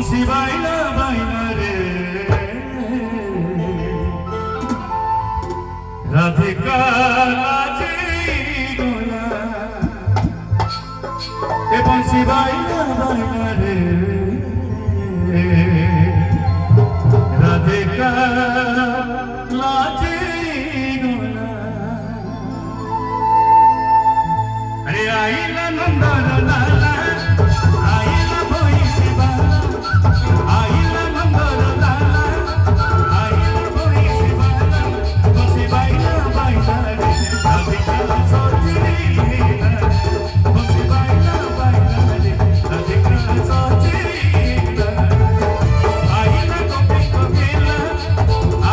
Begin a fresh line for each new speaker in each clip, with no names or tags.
বংশী বাইলা বাইলা রে রাধিকা লাজে গোলা এ বংশী বাইলা বাইলা রে রাধিকা লাজে গোলা আরে আইলা নন্দন লালা আইলা বংশী বাইলা আইলা নন্দন লালা আইলা বংশী বাইলা বংশী বাইলা বাইলা রে রাধিকা সজি বংশী বাইলা বাইলা রে রাধিকা সজি আইলা গোপী কোকিলা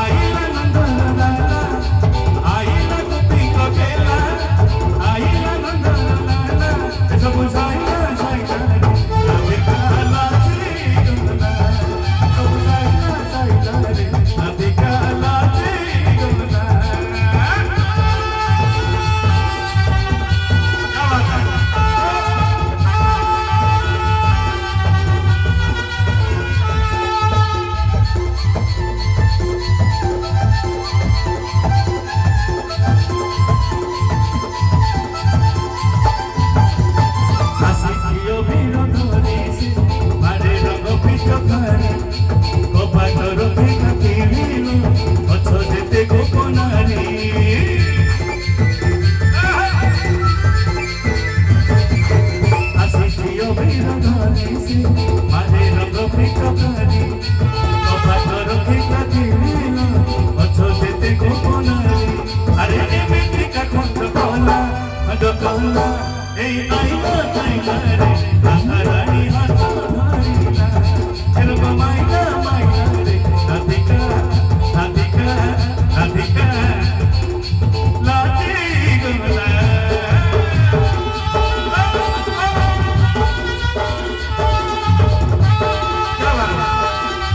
আইলা নন্দন লালা আইলা গোপী কোকিলা আইলা নন্দন লালা এসব সাইলা সাইলা রাধিকা লাজে গোলা সব সাইলা সাইলা রে রাধিকা লাজে গোলা হাসিও বিনোদ ধরেছে মারে রঙ পিচকারে কপাটর ফেকা কিনিল অছ যেতে গোপনারে হাসিও বিনোদ ধরেছে মারে রঙ পিচকারে কপাটর ফেকা কিনিল অছ যেতে গোপনারে আরে এমিতিকা খন্ড কলা এই আইলা আইলা রে